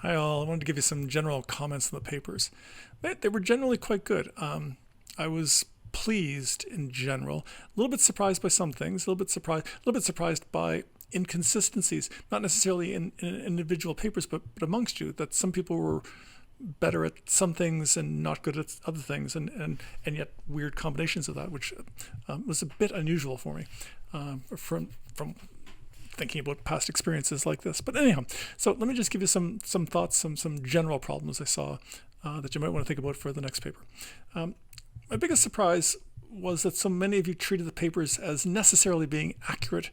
Hi all, I wanted to give you some general comments on the papers. They were generally quite good. I was pleased in general. A little bit surprised by some things. A little bit surprised by inconsistencies, not necessarily in individual papers, but amongst you. That some people were better at some things and not good at other things, and yet weird combinations of that, which was a bit unusual for me from thinking about past experiences like this. But anyhow, so let me just give you some thoughts, some general problems I saw that you might want to think about for the next paper. My biggest surprise was that so many of you treated the papers as necessarily being accurate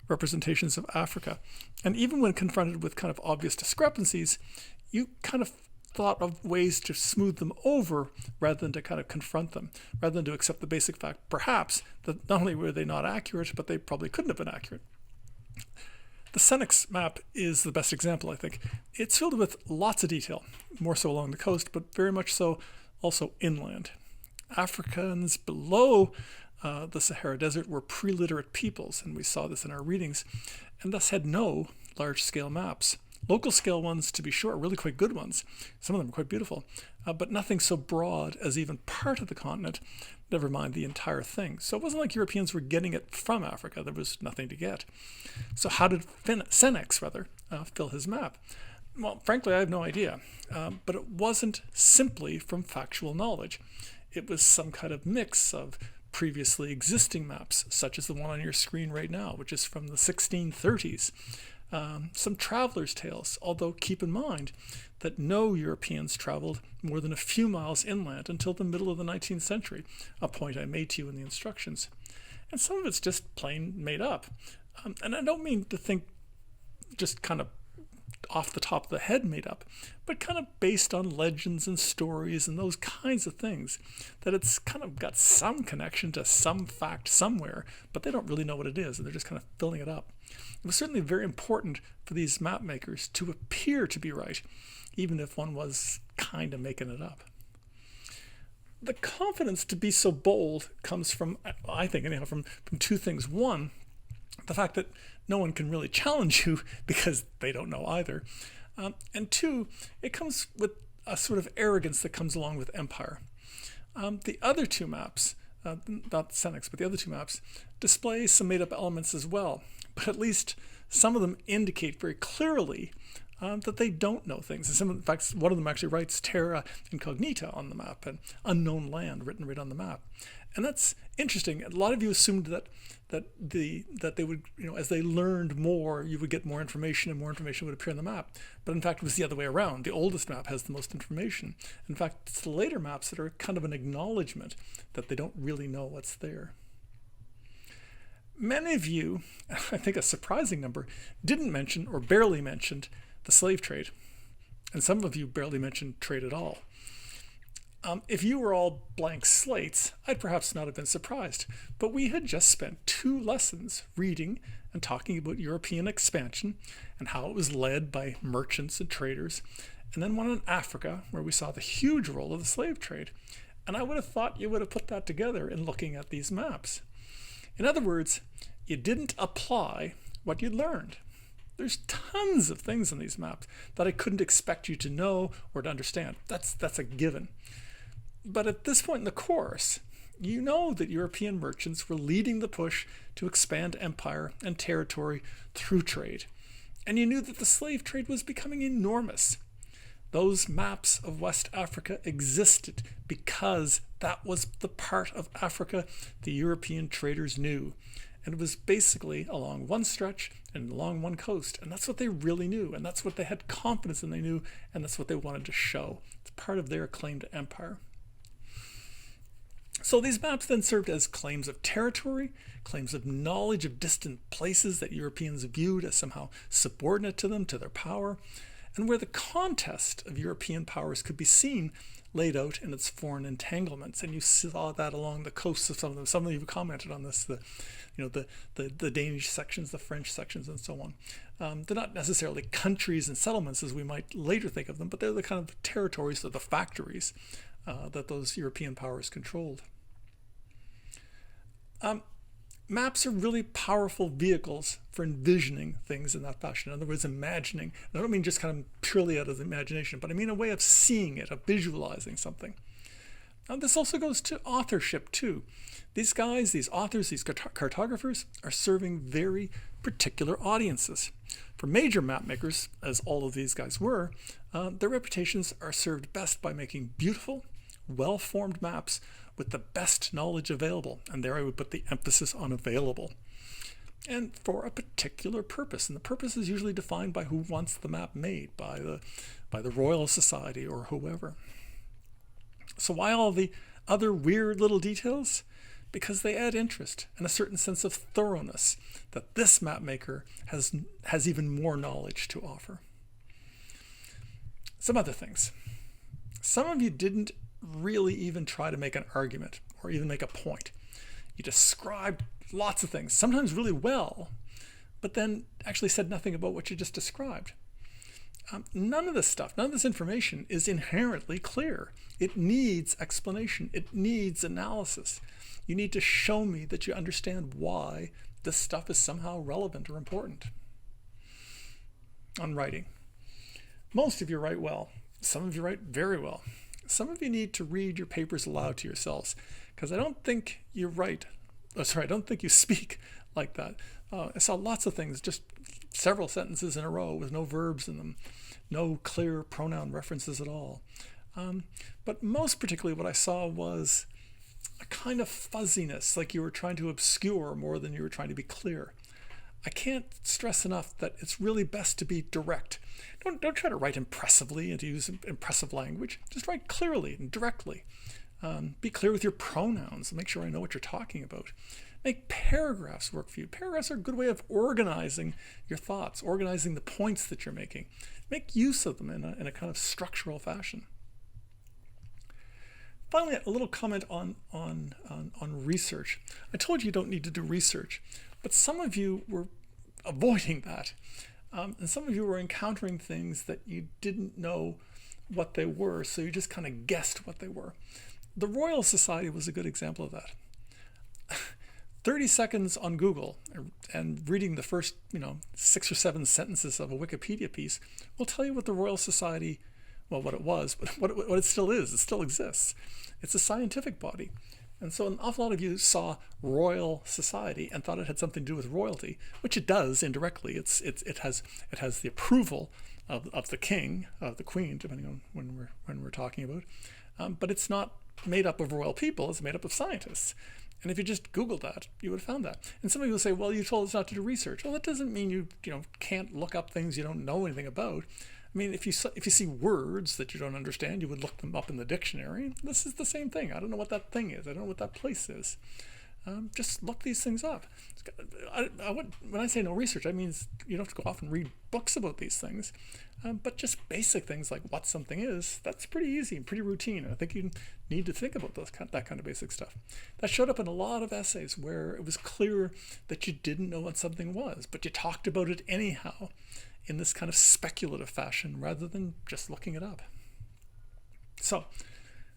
representations of Africa. And even when confronted with kind of obvious discrepancies, you kind of thought of ways to smooth them over rather than to kind of confront them, rather than to accept the basic fact, perhaps, that not only were they not accurate, but they probably couldn't have been accurate. The Senex map is the best example, I think. It's filled with lots of detail, more so along the coast, but very much so also inland. Africans below the Sahara Desert were pre-literate peoples, and we saw this in our readings, and thus had no large-scale maps. Local scale ones, to be sure, really quite good ones. Some of them are quite beautiful, but nothing so broad as even part of the continent, never mind the entire thing. So it wasn't like Europeans were getting it from Africa. There was nothing to get. So how did Senex, fill his map? Well, frankly, I have no idea. But it wasn't simply from factual knowledge. It was some kind of mix of previously existing maps, such as the one on your screen right now, which is from the 1630s. Some travelers' tales, although keep in mind that no Europeans traveled more than a few miles inland until the middle of the 19th century, a point I made to you in the instructions. And some of it's just plain made up. And I don't mean to think just kind of off the top of the head made up, but kind of based on legends and stories and those kinds of things, that it's kind of got some connection to some fact somewhere, but they don't really know what it is, and they're just kind of filling it up. It was certainly very important for these map makers to appear to be right, even if one was kind of making it up. The confidence to be so bold comes from, I think anyhow, from two things. One, the fact that no one can really challenge you because they don't know either. And two, it comes with a sort of arrogance that comes along with empire. The other two maps, not Senex, but the other two maps, display some made-up elements as well. But at least some of them indicate very clearly that they don't know things. And in fact, one of them actually writes terra incognita on the map, an unknown land written right on the map. And that's interesting. A lot of you assumed that they would, as they learned more, you would get more information and more information would appear on the map. But in fact, it was the other way around. The oldest map has the most information. In fact, it's the later maps that are kind of an acknowledgement that they don't really know what's there. Many of you, I think a surprising number, didn't mention or barely mentioned the slave trade. And some of you barely mentioned trade at all. If you were all blank slates, I'd perhaps not have been surprised. But we had just spent 2 lessons reading and talking about European expansion and how it was led by merchants and traders, and then one on Africa, where we saw the huge role of the slave trade. And I would have thought you would have put that together in looking at these maps. In other words, you didn't apply what you learned. There's tons of things in these maps that I couldn't expect you to know or to understand. That's a given. But at this point in the course, you know that European merchants were leading the push to expand empire and territory through trade. And you knew that the slave trade was becoming enormous. Those maps of West Africa existed because that was the part of Africa the European traders knew. And it was basically along one stretch and along one coast. And that's what they really knew. And that's what they had confidence in they knew. And that's what they wanted to show. It's part of their claim to empire. So these maps then served as claims of territory, claims of knowledge of distant places that Europeans viewed as somehow subordinate to them, to their power, and where the contest of European powers could be seen laid out in its foreign entanglements. And you saw that along the coasts of some of them. Some of you commented on this, the Danish sections, the French sections, and so on. They're not necessarily countries and settlements as we might later think of them, but they're the kind of territories or the factories that those European powers controlled. Maps are really powerful vehicles for envisioning things in that fashion. In other words, imagining. And I don't mean just kind of purely out of the imagination, but I mean a way of seeing it, of visualizing something. Now, this also goes to authorship too. These guys, these authors, these cartographers are serving very particular audiences. For major map makers, as all of these guys were, their reputations are served best by making beautiful, well-formed maps with the best knowledge available. And there I would put the emphasis on available. And for a particular purpose. And the purpose is usually defined by who wants the map made, by the Royal Society or whoever. So why all the other weird little details? Because they add interest and a certain sense of thoroughness that this map maker has even more knowledge to offer. Some other things. Some of you didn't really even try to make an argument or even make a point. You described lots of things, sometimes really well, but then actually said nothing about what you just described. None of this stuff, none of this information is inherently clear. It needs explanation. It needs analysis. You need to show me that you understand why this stuff is somehow relevant or important. On writing. Most of you write well. Some of you write very well. Some of you need to read your papers aloud to yourselves, because I don't think you write, I don't think you speak like that. I saw lots of things, just several sentences in a row with no verbs in them, no clear pronoun references at all. But most particularly what I saw was a kind of fuzziness, like you were trying to obscure more than you were trying to be clear. I can't stress enough that it's really best to be direct. Don't try to write impressively and to use impressive language. Just write clearly and directly. Be clear with your pronouns and make sure I know what you're talking about. Make paragraphs work for you. Paragraphs are a good way of organizing your thoughts, organizing the points that you're making. Make use of them in a kind of structural fashion. Finally, a little comment on research. I told you don't need to do research, but some of you were avoiding that. And some of you were encountering things that you didn't know what they were, so you just kind of guessed what they were. The Royal Society was a good example of that. 30 seconds on Google and reading the first, 6 or 7 sentences of a Wikipedia piece will tell you what the Royal Society, well, what it was, but what it still is. It still exists. It's a scientific body. And so an awful lot of you saw Royal Society and thought it had something to do with royalty, which it does indirectly. It has the approval of the king, of the queen, depending on when we're talking about. But it's not made up of royal people. It's made up of scientists. And if you just Googled that, you would have found that. And some of you will say, well, you told us not to do research. Well, that doesn't mean you can't look up things you don't know anything about. I mean, if you see words that you don't understand, you would look them up in the dictionary. This is the same thing. I don't know what that thing is. I don't know what that place is. Just look these things up. When I say no research, I mean you don't have to go off and read books about these things. But just basic things like what something is, that's pretty easy and pretty routine. I think you need to think about that kind of basic stuff. That showed up in a lot of essays where it was clear that you didn't know what something was, but you talked about it anyhow in this kind of speculative fashion rather than just looking it up. So,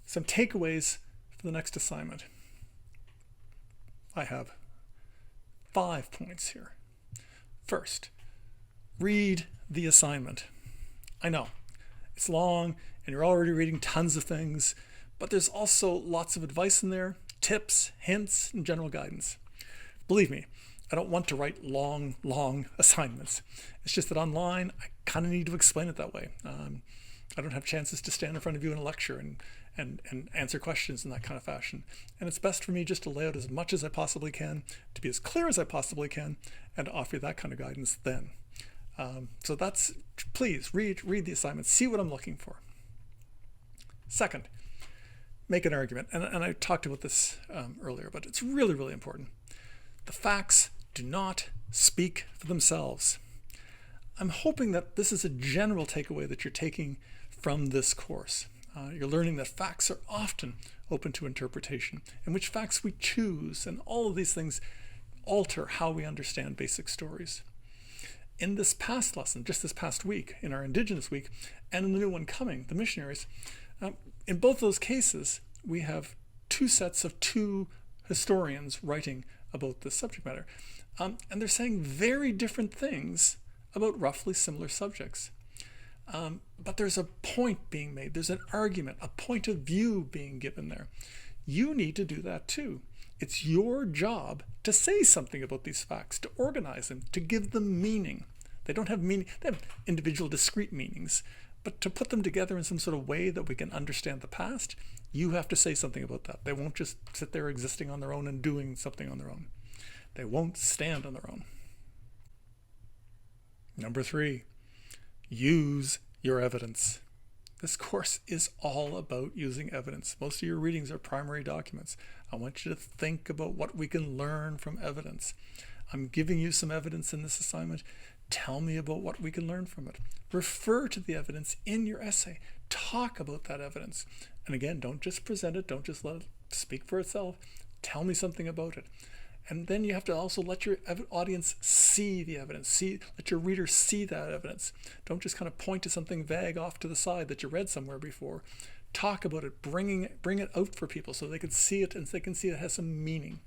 some takeaways for the next assignment. I have 5 points here. First, read the assignment. I know, it's long and you're already reading tons of things, but there's also lots of advice in there, tips, hints, and general guidance. Believe me, I don't want to write long assignments. It's just that online, I kind of need to explain it that way. I don't have chances to stand in front of you in a lecture and answer questions in that kind of fashion. And it's best for me just to lay out as much as I possibly can, to be as clear as I possibly can, and to offer you that kind of guidance then. So please read the assignment, see what I'm looking for. Second, make an argument. And I talked about this earlier, but it's really, really important. The facts do not speak for themselves. I'm hoping that this is a general takeaway that you're taking from this course. You're learning that facts are often open to interpretation, and which facts we choose, and all of these things alter how we understand basic stories. In this past lesson, just this past week, in our Indigenous week, and in the new one coming, the missionaries, in both those cases, we have 2 sets of 2 historians writing about this subject matter. And they're saying very different things about roughly similar subjects. But there's a point being made. There's an argument, a point of view being given there. You need to do that too. It's your job to say something about these facts, to organize them, to give them meaning. They don't have meaning, they have individual discrete meanings, but to put them together in some sort of way that we can understand the past, you have to say something about that. They won't just sit there existing on their own and doing something on their own. They won't stand on their own. Number 3, use your evidence. This course is all about using evidence. Most of your readings are primary documents. I want you to think about what we can learn from evidence. I'm giving you some evidence in this assignment. Tell me about what we can learn from it. Refer to the evidence in your essay. Talk about that evidence. And again, don't just present it. Don't just let it speak for itself. Tell me something about it. And then you have to also let your audience see the evidence. Let your reader see that evidence. Don't just kind of point to something vague off to the side that you read somewhere before. Talk about it. Bring it out for people so they can see it and they can see it has some meaning.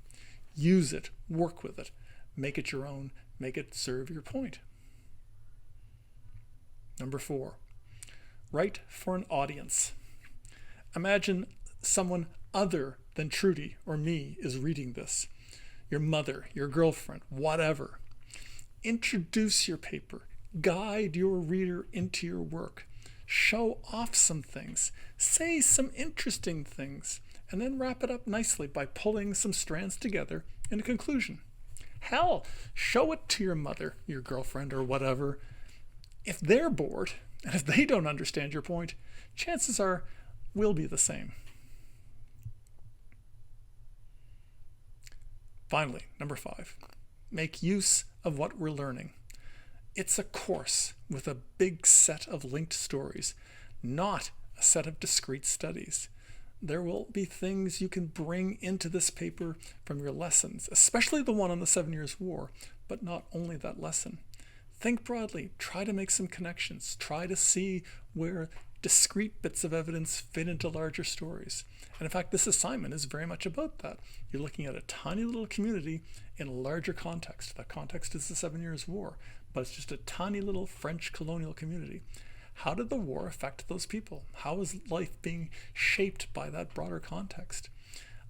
Use it. Work with it. Make it your own. Make it serve your point. Number 4, write for an audience. Imagine someone other than Trudy or me is reading this. Your mother, your girlfriend, whatever. Introduce your paper. Guide your reader into your work. Show off some things. Say some interesting things. And then wrap it up nicely by pulling some strands together in a conclusion. Hell, show it to your mother, your girlfriend, or whatever. If they're bored, and if they don't understand your point, chances are we'll be the same. Finally, number 5, make use of what we're learning. It's a course with a big set of linked stories, not a set of discrete studies. There will be things you can bring into this paper from your lessons, especially the one on the 7 Years' War, but not only that lesson. Think broadly, try to make some connections, try to see where discrete bits of evidence fit into larger stories. And in fact, this assignment is very much about that. You're looking at a tiny little community in a larger context. That context is the 7 Years' War, but it's just a tiny little French colonial community. How did the war affect those people? How is life being shaped by that broader context?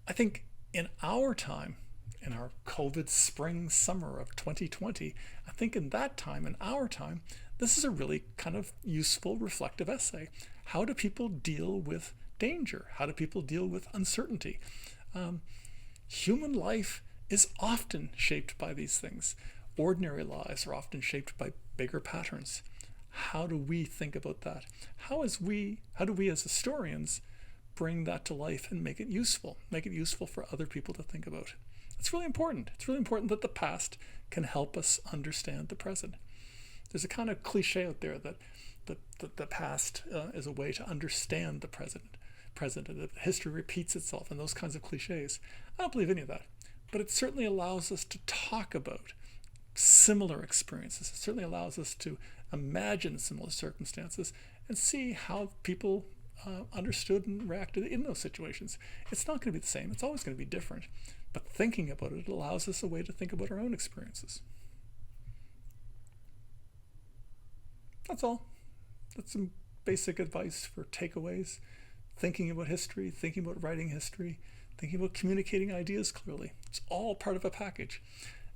I think in our time, in our COVID spring, summer of 2020, I think in that time, in our time, this is a really kind of useful, reflective essay. How do people deal with danger? How do people deal with uncertainty? Human life is often shaped by these things. Ordinary lives are often shaped by bigger patterns. How do we think about that? How do we as historians bring that to life and make it useful for other people to think about? It's really important. It's really important that the past can help us understand the present. There's a kind of cliche out there that the past is a way to understand the present, and that history repeats itself, and those kinds of cliches. I don't believe any of that, but it certainly allows us to talk about similar experiences. It certainly allows us to imagine similar circumstances and see how people understood and reacted in those situations. It's not going to be the same. It's always going to be different. But thinking about it allows us a way to think about our own experiences. That's all. That's some basic advice for takeaways. Thinking about history, thinking about writing history, thinking about communicating ideas clearly. It's all part of a package.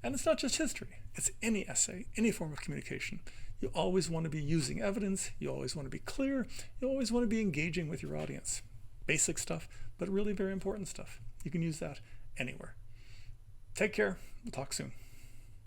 And it's not just history. It's any essay, any form of communication. You always want to be using evidence. You always want to be clear. You always want to be engaging with your audience. Basic stuff, but really very important stuff. You can use that anywhere. Take care. We'll talk soon.